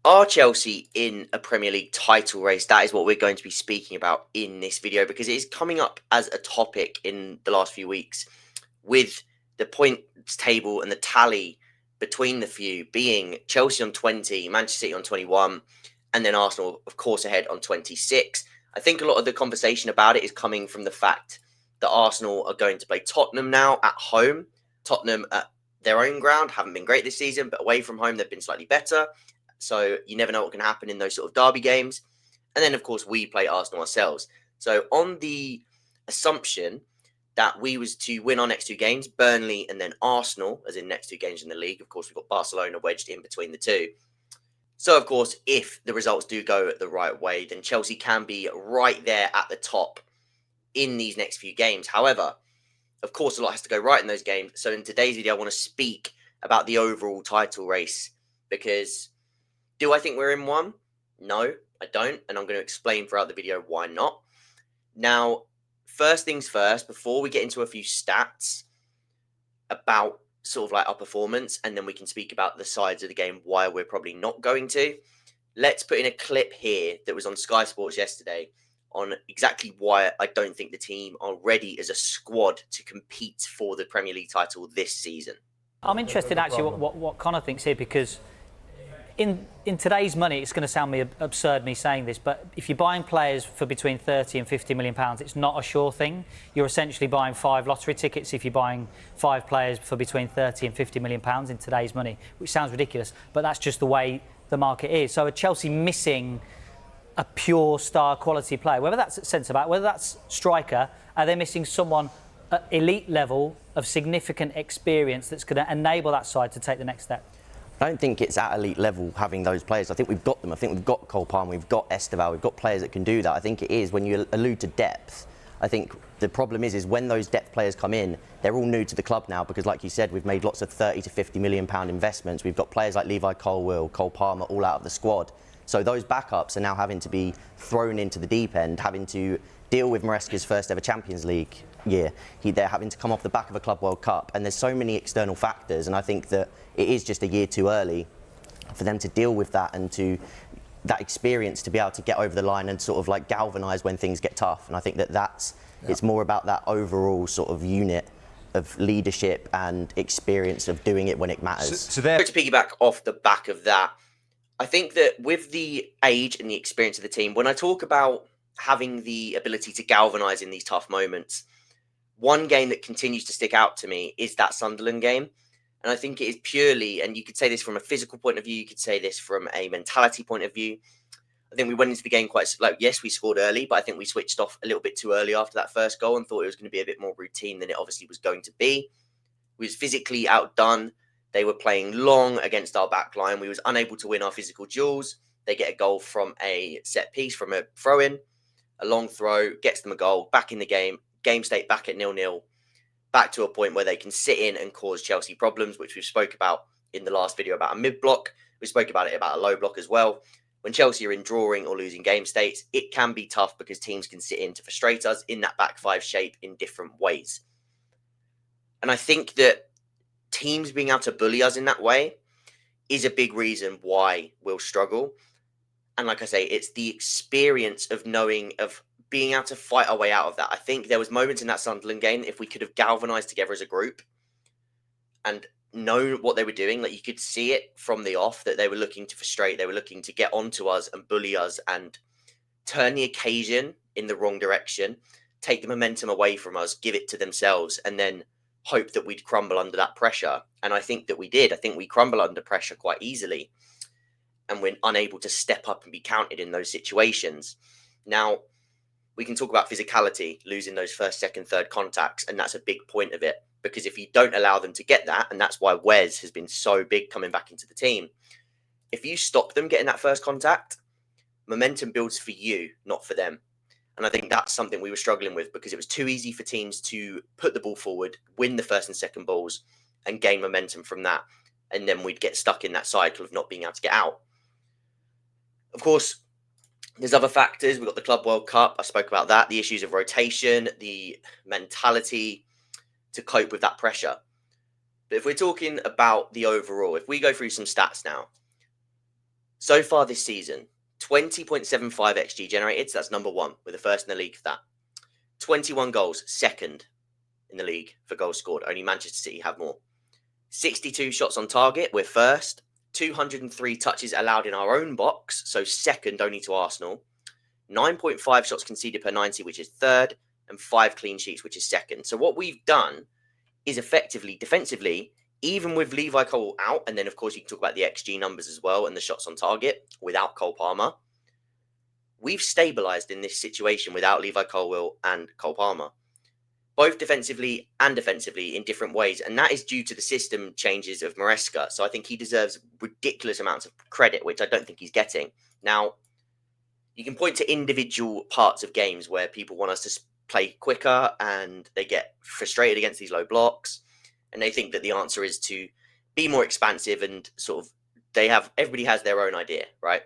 Are Chelsea in a Premier League title race? That is what we're going to be speaking about in this video because it is coming up as a topic in the last few weeks with the points table and the tally between the few being Chelsea on 20, Manchester City on 21, and then Arsenal, of course, ahead on 26. I think a lot of the conversation about it is coming from the fact that Arsenal are going to play Tottenham now at home. Tottenham at their own ground haven't been great this season, but away from home they've been slightly better. So you never know what can happen in those sort of derby games. And then, of course, we play Arsenal ourselves. So on the assumption that we was to win our next two games, Burnley and then Arsenal, as in next two games in the league. Of course, we've got Barcelona wedged in between the two. So, of course, if the results do go the right way, then Chelsea can be right there at the top in these next few games. However, of course, a lot has to go right in those games. So in today's video, I want to speak about the overall title race because do I think we're in one? No, I don't. And I'm going to explain throughout the video why not. Now, first things first, before we get into a few stats about sort of like our performance, and then we can speak about the sides of the game, why we're probably not going to. Let's put in a clip here that was on Sky Sports yesterday on exactly why I don't think the team are ready as a squad to compete for the Premier League title this season. I'm interested actually what Connor thinks here because in today's money, it's going to sound absurd me saying this, but if you're buying players for between 30 and 50 million pounds, it's not a sure thing. You're essentially buying 5 lottery tickets if you're buying 5 players for between 30 and 50 million pounds in today's money, which sounds ridiculous, but that's just the way the market is. So are Chelsea missing a pure star quality player, whether that's at centre-back, whether that's striker, are they missing someone at elite level of significant experience that's going to enable that side to take the next step? I don't think it's at elite level having those players. I think we've got them. I think we've got Cole Palmer, we've got Esteval, we've got players that can do that. I think it is when you allude to depth. I think the problem is when those depth players come in, they're all new to the club now because, like you said, we've made lots of 30 to 50 million pound investments. We've got players like Levi Colwill, Cole Palmer, all out of the squad. So those backups are now having to be thrown into the deep end, having to deal with Maresca's first ever Champions League year. They're having to come off the back of a Club World Cup, and there's so many external factors, and I think that it is just a year too early for them to deal with that and to that experience to be able to get over the line and sort of like galvanise when things get tough. And I think that it's more about that overall sort of unit of leadership and experience of doing it when it matters. So to piggyback off the back of that, I think that with the age and the experience of the team, when I talk about having the ability to galvanise in these tough moments, one game that continues to stick out to me is that Sunderland game. And I think it is purely, and you could say this from a physical point of view, you could say this from a mentality point of view. I think we went into the game quite, yes, we scored early, but I think we switched off a little bit too early after that first goal and thought it was going to be a bit more routine than it obviously was going to be. We was physically outdone. They were playing long against our back line. We was unable to win our physical duels. They get a goal from a set piece, from a throw-in, a long throw, gets them a goal, back in the game state back at 0-0, back to a point where they can sit in and cause Chelsea problems, which we've spoke about in the last video about a mid-block. We spoke about it about a low block as well. When Chelsea are in drawing or losing game states, it can be tough because teams can sit in to frustrate us in that back five shape in different ways. And I think that teams being able to bully us in that way is a big reason why we'll struggle. And like I say, it's the experience of knowing, of being able to fight our way out of that. I think there was moments in that Sunderland game, if we could have galvanised together as a group and known what they were doing, like you could see it from the off that they were looking to frustrate, they were looking to get onto us and bully us and turn the occasion in the wrong direction, take the momentum away from us, give it to themselves, and then hope that we'd crumble under that pressure. And I think that we did. I think we crumble under pressure quite easily, and we're unable to step up and be counted in those situations. Now, we can talk about physicality, losing those first, second, third contacts, and that's a big point of it. Because if you don't allow them to get that, and that's why Wes has been so big coming back into the team, if you stop them getting that first contact, momentum builds for you, not for them. And I think that's something we were struggling with because it was too easy for teams to put the ball forward, win the first and second balls, and gain momentum from that. And then we'd get stuck in that cycle of not being able to get out. Of course, there's other factors. We've got the Club World Cup. I spoke about that. The issues of rotation, the mentality to cope with that pressure. But if we're talking about the overall, if we go through some stats now, So far this season, 20.75 XG generated, so that's number one. We're the first in the league for that. 21 goals, second in the league for goals scored. Only Manchester City have more. 62 shots on target, we're first. 203 touches allowed in our own box, so second only to Arsenal. 9.5 shots conceded per 90, which is third, and 5 clean sheets, which is second. So what we've done is effectively, defensively, even with Levi Cole out, and then of course you can talk about the XG numbers as well and the shots on target without Cole Palmer, we've stabilised in this situation without Levi Colwill and Cole Palmer, both defensively and defensively in different ways. And that is due to the system changes of Maresca. So I think he deserves ridiculous amounts of credit, which I don't think he's getting. Now, you can point to individual parts of games where people want us to play quicker and they get frustrated against these low blocks. And they think that the answer is to be more expansive and sort of everybody has their own idea, right?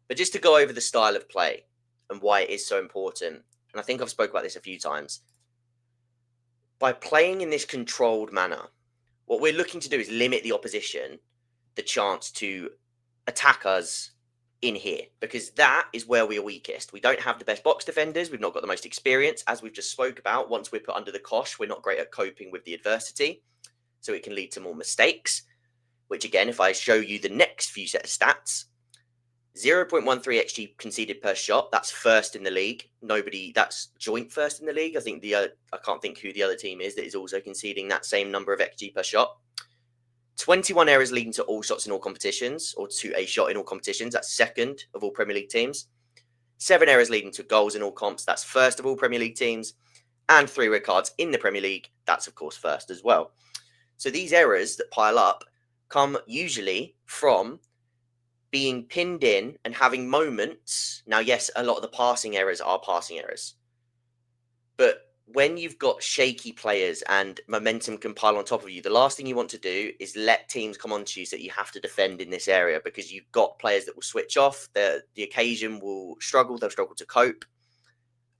But just to go over the style of play and why it is so important, and I think I've spoke about this a few times, by playing in this controlled manner, what we're looking to do is limit the opposition the chance to attack us in here, because that is where we are weakest. We don't have the best box defenders. We've not got the most experience. As we've just spoke about, once we're put under the cosh, we're not great at coping with the adversity. So it can lead to more mistakes, which again, if I show you the next few set of stats, 0.13 XG conceded per shot. That's first in the league. That's joint first in the league. I think I can't think who the other team is that is also conceding that same number of XG per shot. 21 errors leading to all shots in all competitions, or to a shot in all competitions. That's second of all Premier League teams. 7 errors leading to goals in all comps. That's first of all Premier League teams. And 3 red cards in the Premier League. That's, of course, first as well. So these errors that pile up come usually from being pinned in and having moments. Now, yes, a lot of the passing errors are passing errors. But when you've got shaky players and momentum can pile on top of you, the last thing you want to do is let teams come onto you so that you have to defend in this area, because you've got players that will switch off. The occasion will struggle. They'll struggle to cope.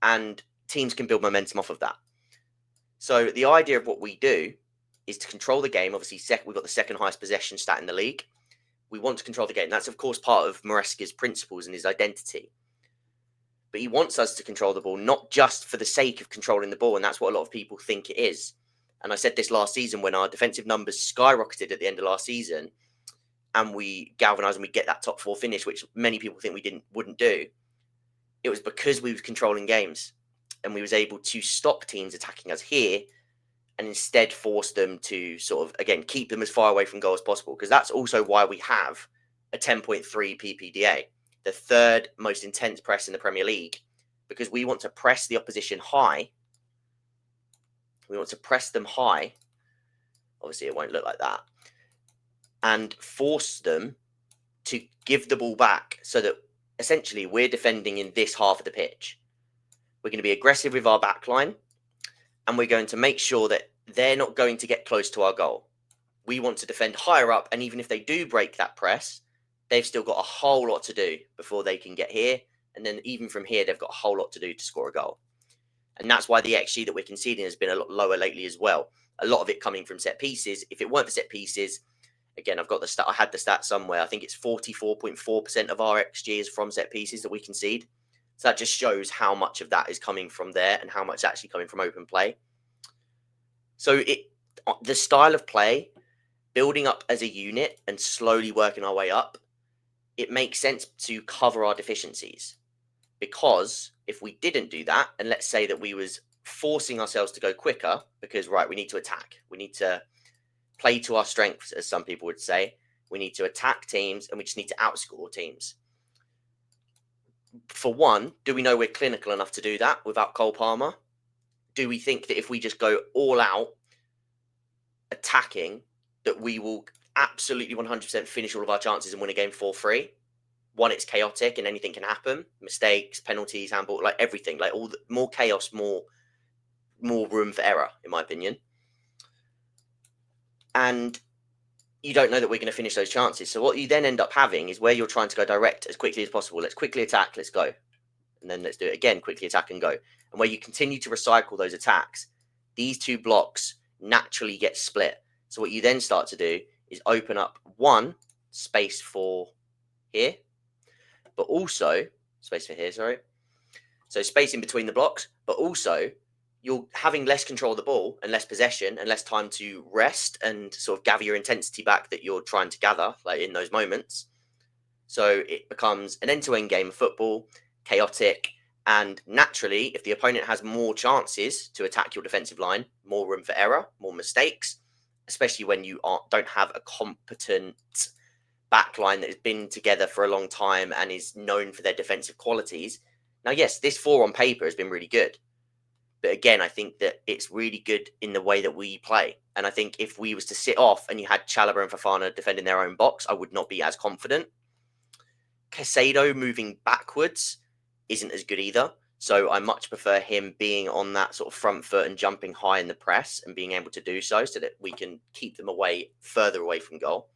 And teams can build momentum off of that. So the idea of what we do is to control the game. Obviously, we've got the second highest possession stat in the league. We want to control the game. That's, of course, part of Maresca's principles and his identity. But he wants us to control the ball, not just for the sake of controlling the ball. And that's what a lot of people think it is. And I said this last season when our defensive numbers skyrocketed at the end of last season and we galvanised and we get that top 4 finish, which many people think we wouldn't do. It was because we were controlling games and we was able to stop teams attacking us here and instead force them to sort of, again, keep them as far away from goal as possible. Because that's also why we have a 10.3 PPDA. The third most intense press in the Premier League, because we want to press the opposition high. We want to press them high. Obviously, it won't look like that. And force them to give the ball back so that essentially we're defending in this half of the pitch. We're going to be aggressive with our back line, and we're going to make sure that they're not going to get close to our goal. We want to defend higher up, and even if they do break that press, they've still got a whole lot to do before they can get here. And then even from here, they've got a whole lot to do to score a goal. And that's why the XG that we're conceding has been a lot lower lately as well. A lot of it coming from set pieces. If it weren't for set pieces, again, I've got the stat. I had the stat somewhere. I think it's 44.4% of our XG is from set pieces that we concede. So that just shows how much of that is coming from there and how much is actually coming from open play. So the style of play, building up as a unit and slowly working our way up, it makes sense to cover our deficiencies. Because if we didn't do that, and let's say that we was forcing ourselves to go quicker, because, right, we need to attack. We need to play to our strengths, as some people would say. We need to attack teams, and we just need to outscore teams. For one, do we know we're clinical enough to do that without Cole Palmer? Do we think that if we just go all out attacking, that we will absolutely 100% finish all of our chances and win a game 4-3? One, it's chaotic and anything can happen. Mistakes, penalties, handball, like everything. Like more chaos, more room for error, in my opinion. And you don't know that we're going to finish those chances. So what you then end up having is where you're trying to go direct as quickly as possible. Let's quickly attack, let's go. And then let's do it again, quickly attack and go. And where you continue to recycle those attacks, these two blocks naturally get split. So what you then start to do is open up one space for here, but also space for here, sorry. So space in between the blocks, but also you're having less control of the ball and less possession and less time to rest and sort of gather your intensity back that you're trying to gather, like in those moments. So it becomes an end-to-end game of football, chaotic, and naturally, if the opponent has more chances to attack your defensive line, more room for error, more mistakes, especially when you don't have a competent backline that has been together for a long time and is known for their defensive qualities. Now, yes, this 4 on paper has been really good. But again, I think that it's really good in the way that we play. And I think if we was to sit off and you had Chalobah and Fofana defending their own box, I would not be as confident. Caicedo moving backwards isn't as good either. So I much prefer him being on that sort of front foot and jumping high in the press and being able to do so that we can keep them further away from goal.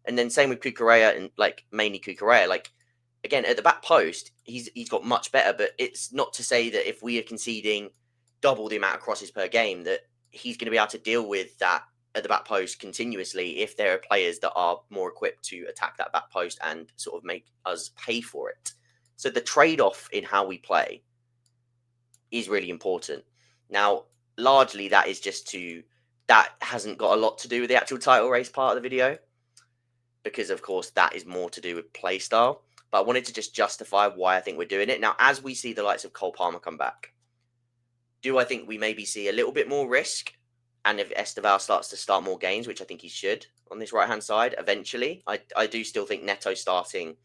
And then same with Cucurella and mainly Cucurella. Again, at the back post, he's got much better, but it's not to say that if we are conceding double the amount of crosses per game, that he's going to be able to deal with that at the back post continuously if there are players that are more equipped to attack that back post and sort of make us pay for it. So the trade-off in how we play is really important. Now, largely that hasn't got a lot to do with the actual title race part of the video, because of course that is more to do with play style. But I wanted to just justify why I think we're doing it. Now, as we see the likes of Cole Palmer come back, do I think we maybe see a little bit more risk? And if Esteval starts to start more games, which I think he should on this right-hand side, eventually, I do still think Neto starting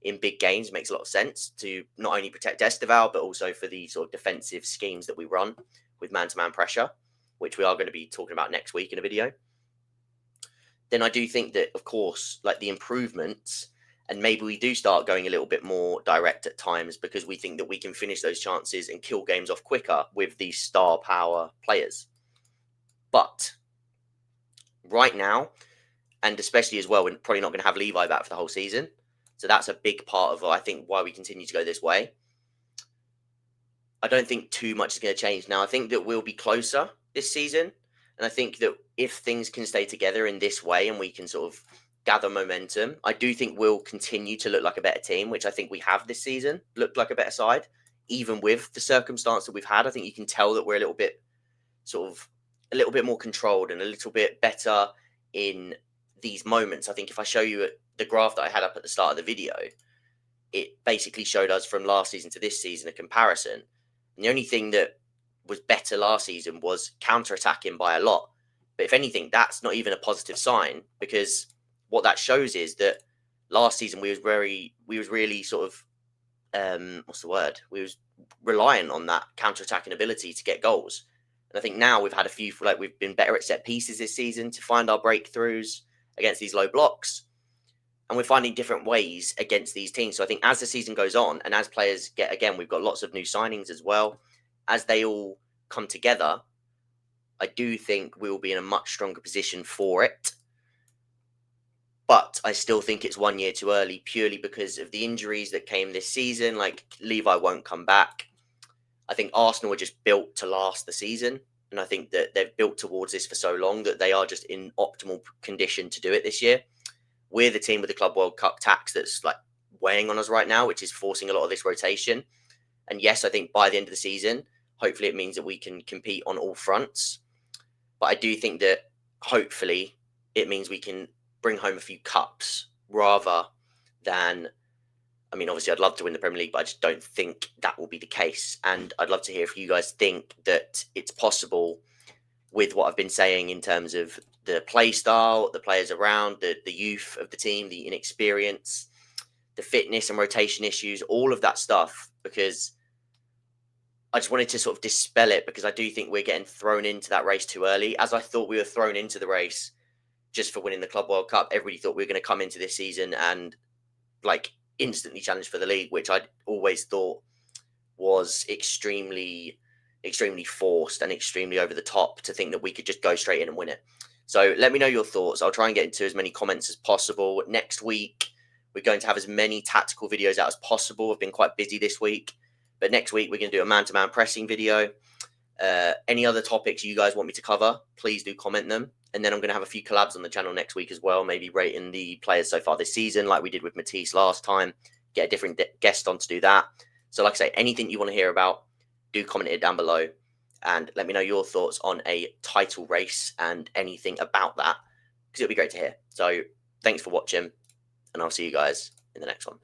in big games makes a lot of sense to not only protect Esteval, but also for the sort of defensive schemes that we run with man-to-man pressure, which we are going to be talking about next week in a video. Then I do think that, of course, the improvements, and maybe we do start going a little bit more direct at times because we think that we can finish those chances and kill games off quicker with these star power players. But right now, and especially as well, we're probably not going to have Levi back for the whole season. So that's a big part of, I think, why we continue to go this way. I don't think too much is going to change now. I think that we'll be closer this season. And I think that if things can stay together in this way and we can sort of gather momentum, I do think we'll continue to look like a better team, which I think we have this season, looked like a better side, even with the circumstance that we've had. I think you can tell that we're a little bit more controlled and a little bit better in these moments. I think if I show you the graph that I had up at the start of the video, it basically showed us from last season to this season a comparison. And the only thing that was better last season was counter-attacking by a lot. But if anything, that's not even a positive sign, because what that shows is that last season we was really sort of we was reliant on that counter-attacking ability to get goals. And I think now we've had a few, we've been better at set pieces this season to find our breakthroughs against these low blocks. And we're finding different ways against these teams. So I think as the season goes on and as players we've got lots of new signings as well, as they all come together, I do think we'll be in a much stronger position for it. But I still think it's 1 year too early, purely because of the injuries that came this season. Levi won't come back. I think Arsenal are just built to last the season. And I think that they've built towards this for so long that they are just in optimal condition to do it this year. We're the team with the Club World Cup tax that's weighing on us right now, which is forcing a lot of this rotation. And yes, I think by the end of the season, hopefully it means that we can compete on all fronts. But I do think that hopefully it means we can bring home a few cups rather than, obviously I'd love to win the Premier League, but I just don't think that will be the case. And I'd love to hear if you guys think that it's possible with what I've been saying in terms of the play style, the players around, the youth of the team, the inexperience, the fitness and rotation issues, all of that stuff, because I just wanted to sort of dispel it, because I do think we're getting thrown into that race too early. As I thought we were thrown into the race just for winning the Club World Cup, everybody thought we were going to come into this season and instantly challenge for the league, which I always thought was extremely forced and extremely over the top to think that we could just go straight in and win it. So let me know your thoughts. I'll try and get into as many comments as possible. Next week, we're going to have as many tactical videos out as possible. I've been quite busy this week, but next week we're going to do a man-to-man pressing video. Any other topics you guys want me to cover, please do comment them. And then I'm going to have a few collabs on the channel next week as well, maybe rating the players so far this season, like we did with Matisse last time. Get a different guest on to do that. So like I say, anything you want to hear about, do comment it down below and let me know your thoughts on a title race and anything about that, because it'll be great to hear. So thanks for watching, and I'll see you guys in the next one.